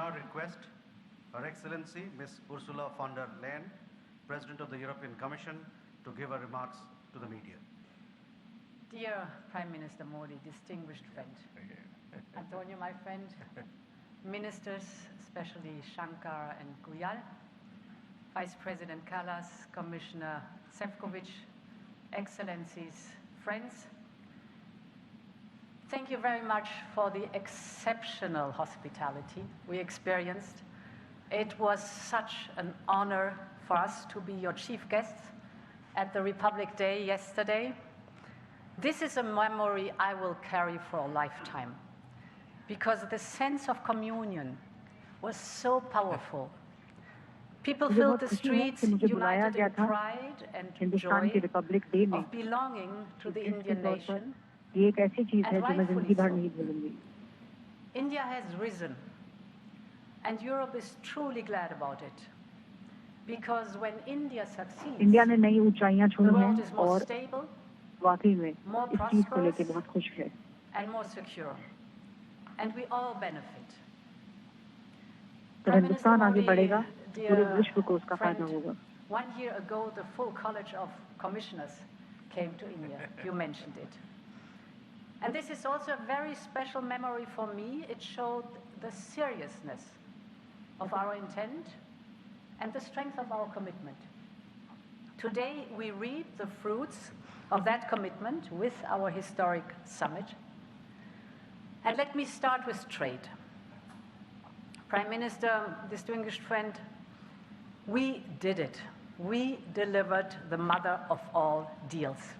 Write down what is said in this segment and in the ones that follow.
now request Her Excellency Ms. Ursula von der Leyen, President of the European Commission, to give her remarks to the media. Dear Prime Minister Modi, distinguished friend, Antonio, my friend, ministers, especially Shankar and Goyal, Vice President Kallas, Commissioner Šefčovič, Excellencies, friends, thank you very much for the exceptional hospitality we experienced. It was such an honor for us to be your chief guests at the Republic Day yesterday. This is a memory I will carry for a lifetime, because the sense of communion was so powerful. People filled the streets united in pride and joy of belonging to the Indian nation. And rightfully so. India has risen, and Europe is truly glad about it. Because when India succeeds, the world is more stable, more prosperous, and more secure. And we all benefit. Prime Minister Modi, dear friend, 1 year ago, the full College of Commissioners came to India. You mentioned it. And this is also a very special memory for me. It showed the seriousness of our intent and the strength of our commitment. Today, we reap the fruits of that commitment with our historic summit. And let me start with trade. Prime Minister, distinguished friend, we did it. We delivered the mother of all deals.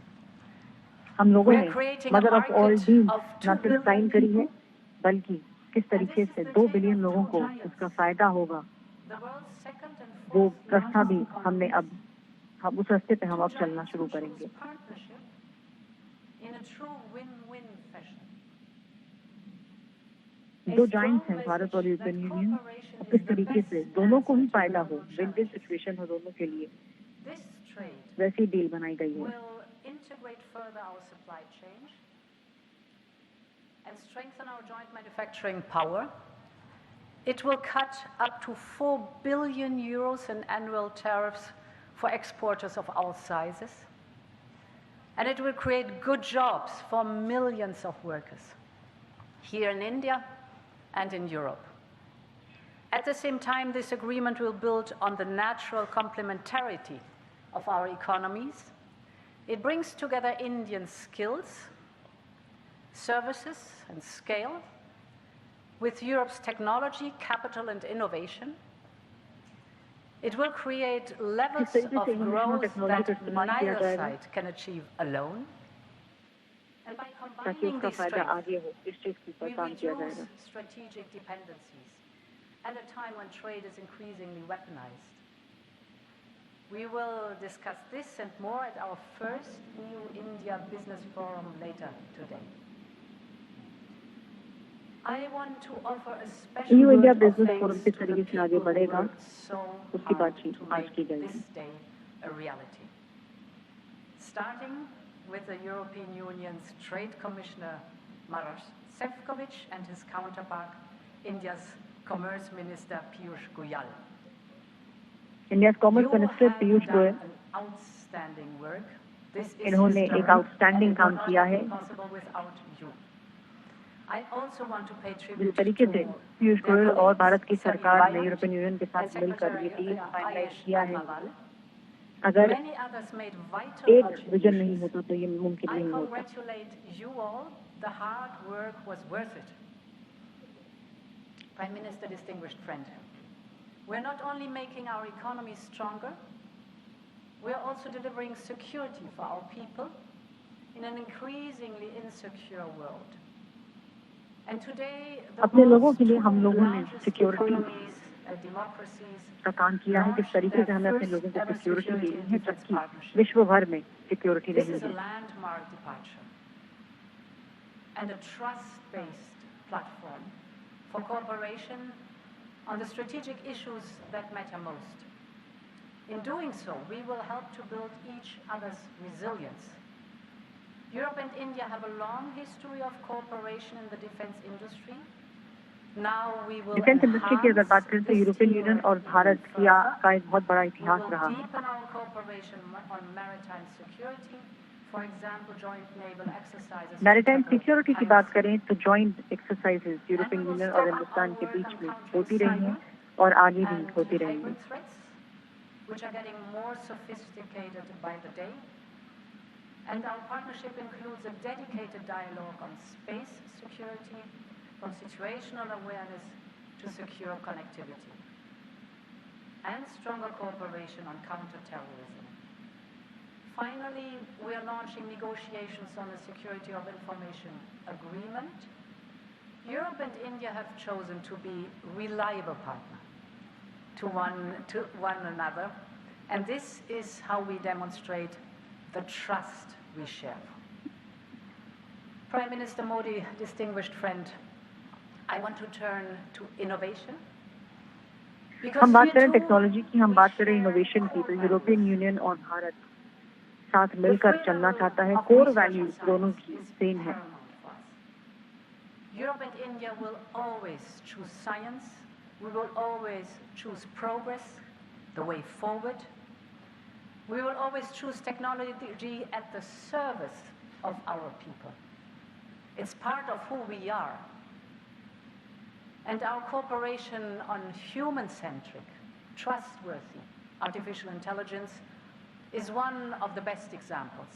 हम लोगों ने mother of all deals न सिर्फ sign करी है, बल्कि किस तरीके से 2 बिलियन लोगों को इसका फायदा होगा, वो रास्ता भी हम उस रास्ते पे हम अब चलना शुरू करेंगे। दो जाइंट्स हैं, भारत और यूरोपियन यूनियन, और किस तरीके से दोनों को ही फायदा हो, विन विन सिचुएशन हो दोनों के लिए, वैसी डील बनाई गई है। Integrate further our supply chain and strengthen our joint manufacturing power. It will cut up to 4 billion euros in annual tariffs for exporters of all sizes. And it will create good jobs for millions of workers here in India and in Europe. At the same time, this agreement will build on the natural complementarity of our economies. It brings together Indian skills, services, and scale with Europe's technology, capital, and innovation. It will create levels of growth that neither side can achieve alone. And by combining these strengths, we reduce strategic dependencies at a time when trade is increasingly weaponized. We will discuss this and more at our first EU-India Business Forum later today. I want to offer a special EU-India word Business of Forum thanks किस to the तरीके से people आगे who बढ़ेगा, worked so उसकी hard बातचीत to आज की make जाएगी। this day a reality. Starting with the European Union's Trade Commissioner Maroš Šefčovič and his counterpart, India's Commerce Minister Piyush Goyal. India commerce minister Piyush Goyal, इन्होंने एक outstanding काम किया है। जिस तरीके से पीयूष गोयल और भारत की सरकार ने यूरोपियन यूनियन के साथ मिलकर ये डील फाइनलाइज किया है, अगर एक विजन नहीं होता तो ये मुमकिन नहीं होता। Prime Minister, distinguished friend, we're not only making our economy stronger, we're also delivering security for our people in an increasingly insecure world. And today, अपने लोगों के लिए हम लोगों ने सिक्योरिटी का काम किया है। किस तरीके से हमें अपने लोगों को सिक्योरिटी दी है, जबकि विश्व भर में सिक्योरिटी नहीं है। And a trust-based platform for cooperation on the strategic issues that matter most. In doing so, we will help to build each other's resilience. Europe and India have a long history of cooperation in the defense industry. Defence industry की अगर बात करें तो European union और भारत का एक बहुत बड़ा इतिहास रहा है। मैरीटाइम सिक्योरिटी की बात करें तो जॉइंट एक्सरसाइजेज यूरोपियन यूनियन और हिंदुस्तान के बीच में होती रही हैं और आगे भी होती रहेंगी। And our partnership includes a dedicated dialogue on space security, from situational awareness to secure connectivity, and stronger cooperation on counter-terrorism. Finally, we are launching negotiations on the security of information agreement. Europe and India have chosen to be reliable partners to one another, and this is how we demonstrate the trust we share. Prime Minister Modi, distinguished friend, I want to turn to innovation. हम बात करें technology की, हम बात करें innovation की, तो European union और भारत साथ मिलकर चलना चाहता है। कोर वैल्यूज दोनों की सेम है। Europe and India will always choose science. We will always choose progress, the way forward. We will always choose technology at the service of our people. It's part of who we are. And our cooperation on human-centric, trustworthy artificial intelligence is one of the best examples.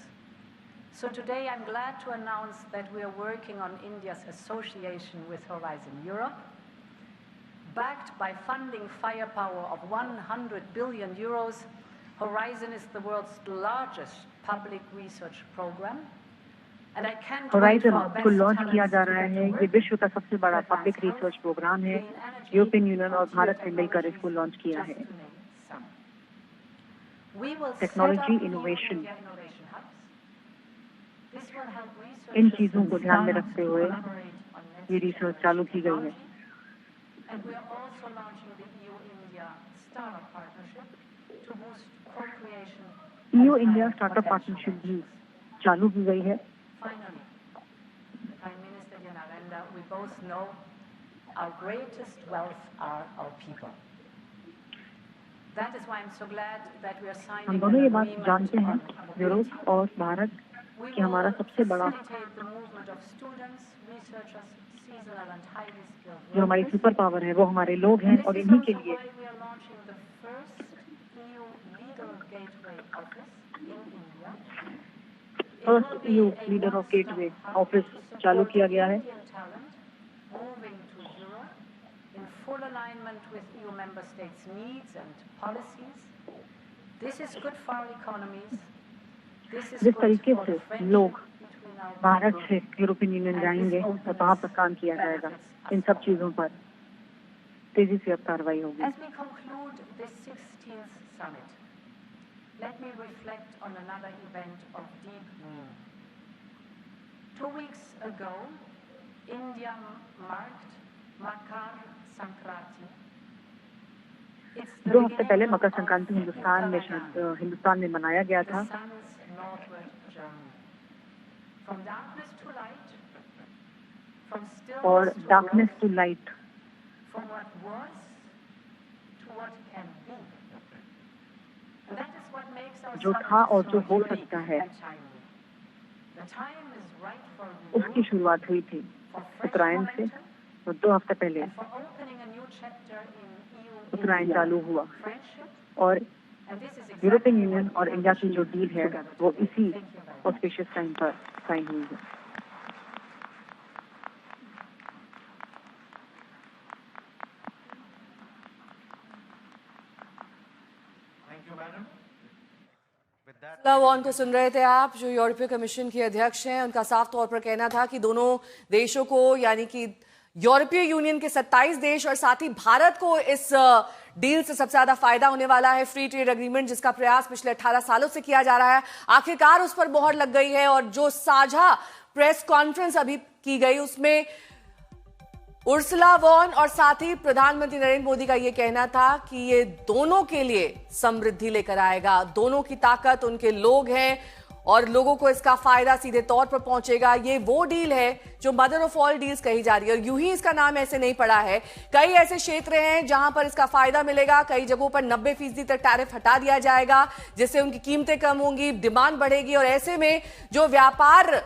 So today I'm glad to announce that we are working on India's association with Horizon Europe. Backed by funding firepower of 100 billion euros, Horizon is the world's largest public research program. And I can't wait for our best को launch किया जा रहा है। ये विश्व का सबसे बड़ा पब्लिक रिसर्च प्रोग्राम है। यूरोपियन यूनियन और भारत ने मिलकर इसको लॉन्च किया है। टेक्नोलॉजी, इनोवेशन, इन चीजों को ध्यान में रखते हुए ये रिसर्च चालू की गई है। EU इंडिया स्टार्टअप पार्टनरशिप भी चालू की गई है। Finally, Prime Minister Narendra, we both know our greatest wealth are our people. That is why I'm so glad that we are signing हम दोनों ये बात जानते हैं, यूरोप और भारत, कि हमारा सबसे बड़ा जो हमारी सुपर पावर है वो हमारे लोग हैं, और इन्हीं के लिए first EU leader of gateway office चालू किया गया है। जिस तरीके से लोग भारत से यूरोपियन यूनियन जाएंगे तो वहाँ पर काम किया जाएगा, इन सब चीजों पर तेजी से अब कार्रवाई होगी। Let me reflect on another event of deep meaning. 2 weeks ago, India marked Makar Sankranti. 2 हफ्ते पहले मकर संक्रांति हिंदुस्तान में मनाया गया था। और डार्कनेस टू लाइट, जो था और जो हो सकता है, उसकी शुरुआत हुई थी उत्तरायण से। और 2 हफ्ते पहले उत्तरायण चालू हुआ और यूरोपियन यूनियन और इंडिया की जो डील है वो इसी ऑस्पिशियस टाइम पर साइन हुई है। वॉन को सुन रहे थे आप, जो यूरोपीय कमीशन के अध्यक्ष हैं। उनका साफ तौर पर कहना था कि दोनों देशों को, यानी कि यूरोपीय यूनियन के 27 देश और साथ ही भारत को इस डील से सबसे ज्यादा फायदा होने वाला है। फ्री ट्रेड एग्रीमेंट जिसका प्रयास पिछले 18 सालों से किया जा रहा है, आखिरकार उस पर मोहर लग गई है। और जो साझा प्रेस कॉन्फ्रेंस अभी की गई उसमें उर्सुला वॉन और साथ ही प्रधानमंत्री नरेंद्र मोदी का यह कहना था कि ये दोनों के लिए समृद्धि लेकर आएगा। दोनों की ताकत, उनके लोग हैं, और लोगों को इसका फायदा सीधे तौर पर पहुंचेगा। ये वो डील है जो मदर ऑफ ऑल डील्स कही जा रही है और यूं ही इसका नाम ऐसे नहीं पड़ा है। कई ऐसे क्षेत्र हैं जहां पर इसका फायदा मिलेगा, कई जगहों पर 90% तक टैरिफ हटा दिया जाएगा, जिससे उनकी कीमतें कम होंगी, डिमांड बढ़ेगी और ऐसे में जो व्यापार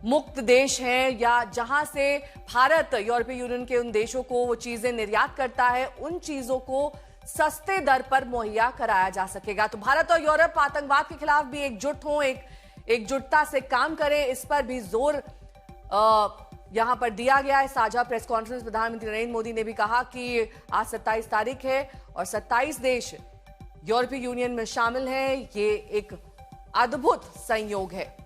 मुक्त देश हैं या जहां से भारत यूरोपीय यूनियन के उन देशों को वो चीजें निर्यात करता है, उन चीजों को सस्ते दर पर मुहैया कराया जा सकेगा। तो भारत और यूरोप आतंकवाद के खिलाफ भी एकजुट हों, एकजुटता से काम करें, इस पर भी जोर यहां पर दिया गया है। साझा प्रेस कॉन्फ्रेंस प्रधानमंत्री नरेंद्र मोदी ने भी कहा कि आज 27 तारीख है और 27 देश यूरोपीय यूनियन में शामिल हैं। ये एक अद्भुत संयोग है।